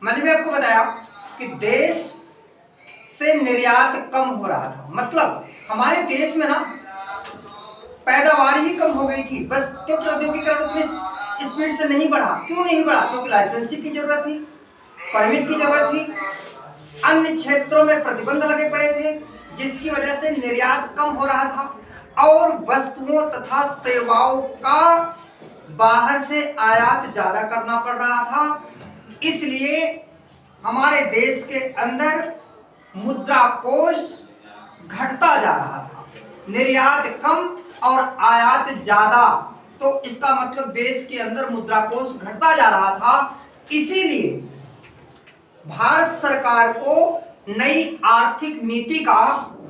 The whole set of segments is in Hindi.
मैंने भी आपको बताया कि देश से निर्यात कम हो रहा था, मतलब हमारे देश में ना पैदावार ही कम हो गई थी बस, क्योंकि औद्योगिकरण उतनी स्पीड से नहीं बढ़ा। क्यों नहीं बढ़ा? क्योंकि लाइसेंसिंग की जरूरत थी, परमिट की जरूरत थी, अन्य क्षेत्रों में प्रतिबंध लगे पड़े थे, जिसकी वजह से निर्यात कम हो रहा था और वस्तुओं तथा सेवाओं का बाहर से आयात ज्यादा करना पड़ रहा था। इसलिए हमारे देश के अंदर मुद्रा कोष घटता जा रहा था, निर्यात कम और आयात ज्यादा, तो इसका मतलब देश के अंदर मुद्रा कोष घटता जा रहा था। इसीलिए भारत सरकार को नई आर्थिक नीति का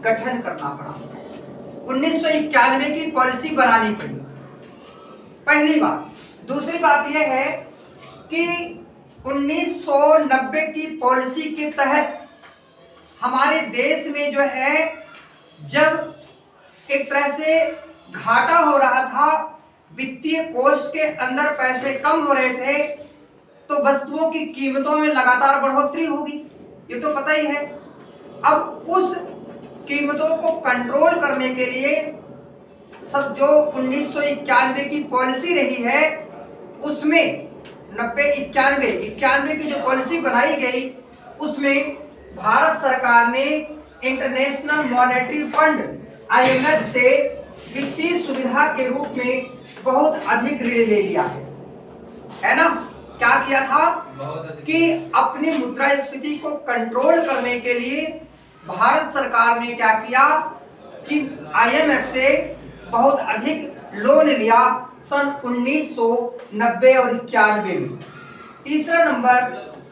गठन करना पड़ा, 1991 की पॉलिसी बनानी पड़ी, पहली बात। दूसरी बात यह है कि 1990 की पॉलिसी के तहत हमारे देश में जो है, जब एक तरह से घाटा हो रहा था, वित्तीय कोष के अंदर पैसे कम हो रहे थे, तो वस्तुओं की कीमतों में लगातार बढ़ोतरी होगी, ये तो पता ही है। अब उस कीमतों को कंट्रोल करने के लिए सब जो 1991 की पॉलिसी रही है, उसमें 91 की जो पॉलिसी बनाई गई, उसमें भारत सरकार ने इंटरनेशनल मॉनेटरी फंड IMF से वित्तीय सुविधा के रूप में बहुत अधिक ऋण ले लिया है ना। क्या किया था कि अपनी मुद्रास्फीति को कंट्रोल करने के लिए भारत सरकार ने क्या किया कि IMF से बहुत अधिक लोन लिया सन 1990 और 91 में। तीसरा नंबर,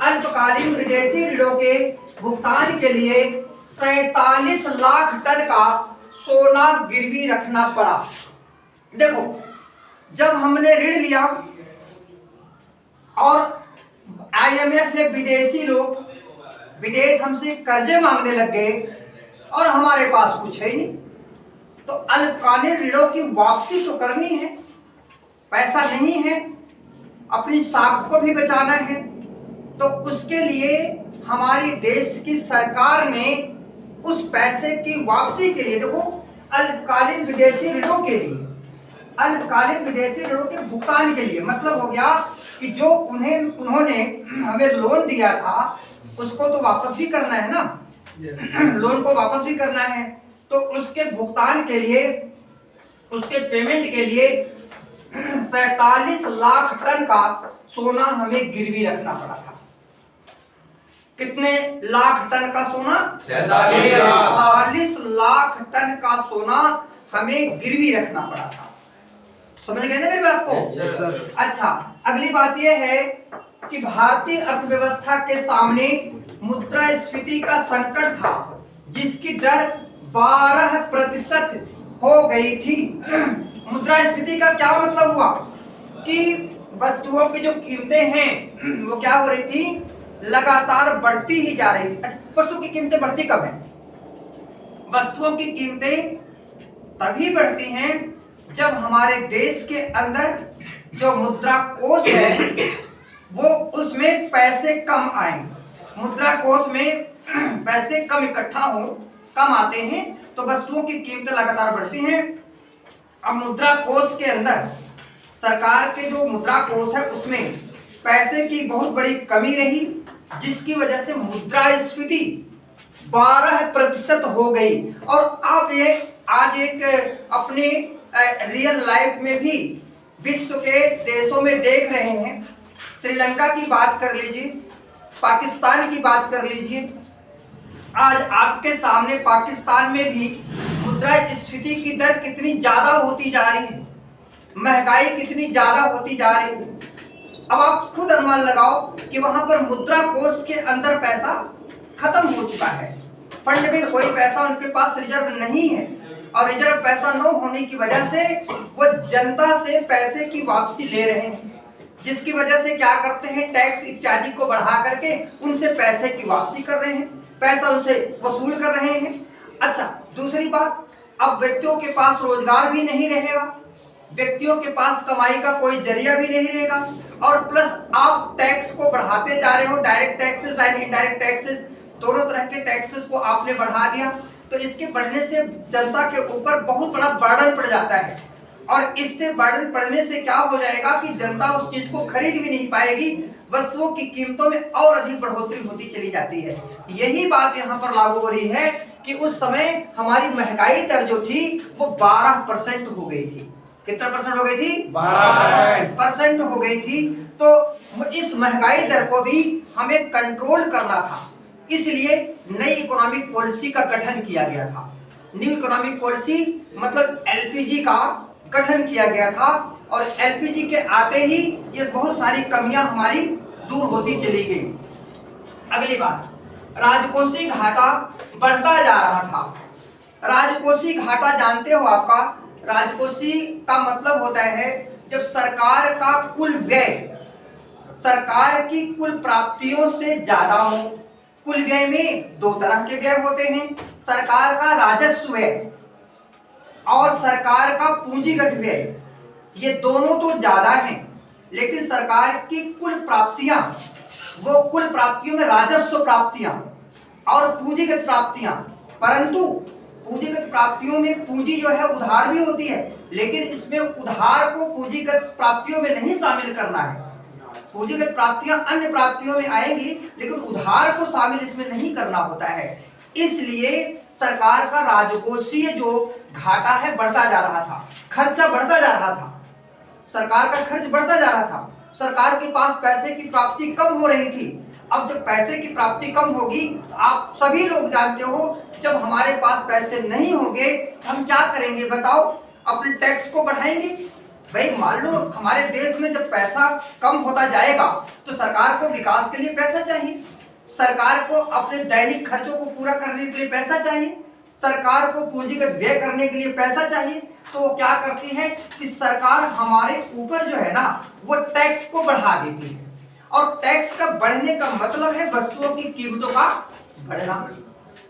अल्पकालीन विदेशी ऋणों के भुगतान के लिए 47 लाख टन का सोना गिरवी रखना पड़ा। देखो, जब हमने ऋण लिया और IMF ने विदेशी लोग विदेश हमसे कर्जे मांगने लग गए और हमारे पास कुछ है ही नहीं, तो अल्पकालीन ऋणों की वापसी तो करनी है, पैसा नहीं है, अपनी साख को भी बचाना है, तो उसके लिए हमारी देश की सरकार ने उस पैसे की वापसी के लिए, देखो, अल्पकालीन विदेशी ऋणों के लिए, अल्पकालीन विदेशी ऋणों के भुगतान के लिए, मतलब हो गया कि जो उन्होंने हमें लोन दिया था उसको तो वापस भी करना है ना, लोन को वापस भी करना है, तो उसके भुगतान के लिए, उसके पेमेंट के लिए 47 लाख टन का सोना हमें गिरवी रखना पड़ा था। कितने लाख टन का सोना? 47 लाख टन का सोना हमें गिरवी रखना पड़ा था। समझ गए ना मेरी बात को? yes, sir. अच्छा, अगली बात यह है कि भारतीय अर्थव्यवस्था के सामने मुद्रास्फीति का संकट था, जिसकी दर 12% हो गई थी। मुद्रास्फीति का क्या मतलब हुआ कि वस्तुओं की जो कीमतें हैं वो क्या हो रही थी, लगातार बढ़ती ही जा रही थी। अच्छा, वस्तुओं की कीमतें बढ़ती कब है? वस्तुओं की कीमतें तभी बढ़ती हैं जब हमारे देश के अंदर जो मुद्रा कोष है वो, उसमें पैसे कम आए, मुद्रा कोष में पैसे कम इकट्ठा हो, कम आते हैं, तो वस्तुओं की कीमतें लगातार बढ़ती हैं। अब मुद्रा कोष के अंदर सरकार के जो मुद्रा कोष है उसमें पैसे की बहुत बड़ी कमी रही, जिसकी वजह से मुद्रास्फीति 12% हो गई। और आप ये आज एक अपने रियल लाइफ में भी विश्व के देशों में देख रहे हैं। श्रीलंका की बात कर लीजिए, पाकिस्तान की बात कर लीजिए, आज आपके सामने पाकिस्तान में भी मुद्रास्फीति की दर कितनी ज्यादा होती जा रही है, महंगाई कितनी ज्यादा होती जा रही है। अब आप खुद अनुमान लगाओ कि वहां पर मुद्रा कोष के अंदर पैसा खत्म हो चुका है, फंड में कोई पैसा उनके पास रिजर्व नहीं है, और रिजर्व पैसा न होने की वजह से वो जनता से पैसे की वापसी ले रहे हैं, जिसकी वजह से क्या करते हैं, टैक्स इत्यादि को बढ़ा करके उनसे पैसे की वापसी कर रहे हैं, पैसा उनसे वसूल कर रहे हैं। अच्छा, दूसरी बात, अब व्यक्तियों के पास रोजगार भी नहीं रहेगा, व्यक्तियों के पास कमाई का कोई जरिया भी नहीं रहेगा, और प्लस आप टैक्स को बढ़ाते जा रहे हो, direct taxes and indirect taxes, दोनों तरह के टैक्सेस को आपने बढ़ा दिया, तो इसके बढ़ने से जनता के ऊपर बहुत बड़ा बर्डन पड़ जाता है। और इससे बर्डन पड़ने से क्या हो जाएगा कि जनता उस चीज को खरीद भी नहीं पाएगी, वस्तुओं की कीमतों में और अधिक बढ़ोतरी होती चली जाती है। यही बात यहाँ पर लागू हो रही है कि उस समय हमारी महंगाई दर जो थी वो 12% हो गई थी। कितना परसेंट हो गई थी? 12% हो गई थी। तो इस महंगाई दर को भी हमें कंट्रोल करना था, इसलिए नई इकोनॉमिक पॉलिसी का गठन किया गया था। न्यू इकोनॉमिक पॉलिसी मतलब एलपीजी का गठन किया गया था, और एलपीजी के आते ही ये बहुत सारी कमियां हमारी दूर होती चली गई। अगली बात, राजकोषीय घाटा बढ़ता जा रहा था। राजकोषीय घाटा जानते हो आपका, राजकोषीय का मतलब होता है जब सरकार का कुल व्यय सरकार की कुल प्राप्तियों से ज्यादा हो। कुल व्यय में दो तरह के व्यय होते हैं, सरकार का राजस्व व्यय और सरकार का पूंजीगत व्यय। ये दोनों तो ज्यादा हैं, लेकिन सरकार की कुल प्राप्तियां, वो कुल प्राप्तियों में राजस्व प्राप्तियां और पूंजीगत प्राप्तियां, परंतु पूंजीगत प्राप्तियों में पूंजी जो है उधार भी होती है, लेकिन इसमें उधार को पूंजीगत प्राप्तियों में नहीं शामिल करना है। पूंजीगत प्राप्तियां अन्य प्राप्तियों में आएंगी, लेकिन उधार को शामिल इसमें नहीं करना होता है। इसलिए सरकार का राजकोषीय जो घाटा है बढ़ता जा रहा था, खर्चा बढ़ता जा रहा था, सरकार का खर्च बढ़ता जा रहा था, सरकार के पास पैसे की प्राप्ति कम हो रही थी। अब जब पैसे की प्राप्ति कम होगी तो आप सभी लोग जानते हो, जब हमारे पास पैसे नहीं होंगे हम क्या करेंगे बताओ? अपने टैक्स को बढ़ाएंगे। भाई मान लो हमारे देश में जब पैसा कम होता जाएगा तो सरकार को विकास के लिए पैसा चाहिए, सरकार को अपने दैनिक खर्चों को पूरा करने के लिए पैसा चाहिए, सरकार को पूंजीगत व्यय करने के लिए पैसा चाहिए। तो वो क्या करती है कि सरकार हमारे ऊपर जो है ना वो टैक्स को बढ़ा देती है, और टैक्स का बढ़ने का मतलब है वस्तुओं की कीमतों का बढ़ना।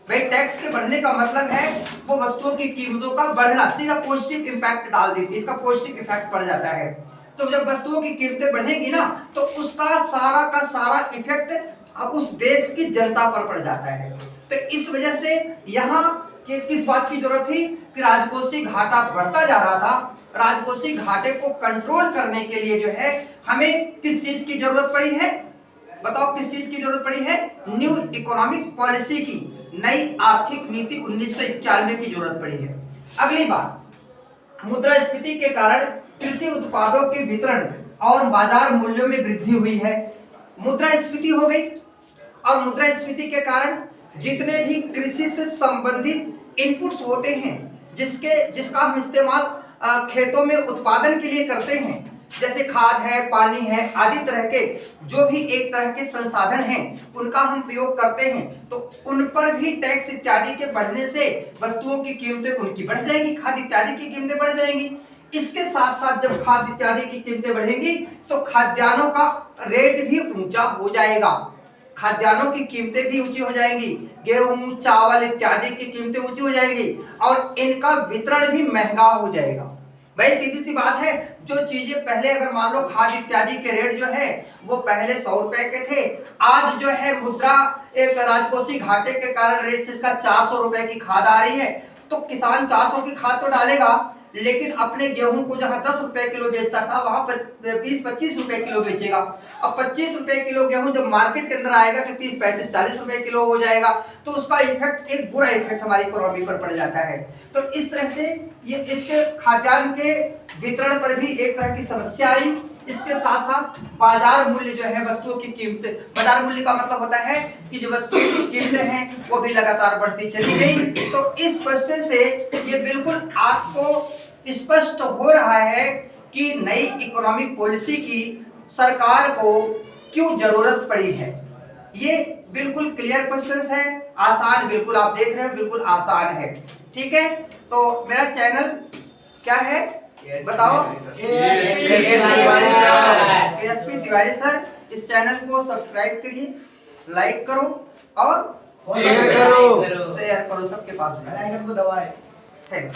भाई टैक्स के बढ़ने का मतलब है वो वस्तुओं की कीमतों का बढ़ना, सीधा पॉजिटिव इंपैक्ट डाल देती है, इसका पॉजिटिव इफेक्ट पड़ जाता है। तो जब वस्तुओं की कीमतें बढ़ेगी ना तो उसका सारा का सारा इफेक्ट उस देश की जनता पर पड़ जाता है। तो इस वजह से यहाँ किस बात की जरूरत थी कि राजकोषीय घाटा बढ़ता जा रहा था। राजकोषीय घाटे को कंट्रोल करने के लिए जो है हमें किस चीज की जरूरत पड़ी है? बताओ किस चीज की जरूरत पड़ी है? न्यू इकोनॉमिक पॉलिसी की, नई आर्थिक नीति 1991 की जरूरत पड़ी है। अगली बात, मुद्रास्फीति के कारण कृषि उत्पादों के वितरण और बाजार मूल्यों में वृद्धि हुई है। मुद्रास्फीति हो गई, और मुद्रास्फीति के कारण जितने भी कृषि से संबंधित इनपुट्स होते हैं, जिसका हम इस्तेमाल खेतों में उत्पादन के लिए करते हैं, जैसे खाद है, पानी है, आदि तरह के जो भी एक तरह के संसाधन हैं उनका हम प्रयोग करते हैं, तो उन पर भी टैक्स इत्यादि के बढ़ने से वस्तुओं की कीमतें उनकी बढ़ जाएंगी, खाद इत्यादि की कीमतें बढ़ जाएंगी। इसके साथ साथ जब खाद इत्यादि की कीमतें बढ़ेंगी तो खाद्यान्नों का रेट भी ऊंचा हो जाएगा, खाद्यान्नों की कीमतें भी ऊंची हो जाएंगी, गेहूं, चावल इत्यादि की कीमतें ऊंची हो जाएंगी, और इनका वितरण भी महंगा हो जाएगा। भाई सीधी सी बात है, जो चीजें पहले अगर मान लो खाद इत्यादि के रेट जो है वो पहले 100 रुपए के थे, आज जो है मुद्रा एक राजकोषीय घाटे के कारण रेट से इसका 400 रुपए की खाद आ रही है। तो किसान 400 की खाद तो डालेगा, लेकिन अपने गेहूं को जहां 10 रुपए किलो बेचता था वहां 20-25 रुपए किलो बेचेगा। अब 25 रुपए किलो गेहूं जब मार्केट के अंदर आएगा तो 30-35-40 रुपए किलो हो जाएगा। तो उसका इफेक्ट, एक बुरा इफेक्ट हमारी इकोनॉमी पर पड़ जाता है। तो इस तरह से ये इसके खाद्यान्न के वितरण पर भी एक तरह की समस्या आई। इसके साथ साथ बाजार मूल्य जो है वस्तुओं की कीमतें, बाजार मूल्य का मतलब होता है कि जो वस्तुओं की कीमतें हैं वो भी लगातार बढ़ती चली गई। तो इस वजह से ये बिल्कुल आपको स्पष्ट हो रहा है कि नई इकोनॉमिक पॉलिसी की सरकार को क्यों जरूरत पड़ी है। ये बिल्कुल क्लियर क्वेश्चंस है, आसान, बिल्कुल आप देख रहे हो बिल्कुल आसान है। ठीक है, तो मेरा चैनल क्या है बताओ? ASP Tiwari sir. इस चैनल को सब्सक्राइब करिए, लाइक करो और शेयर करो सबके पास, बेल आइकन को दबाएं। Thank you.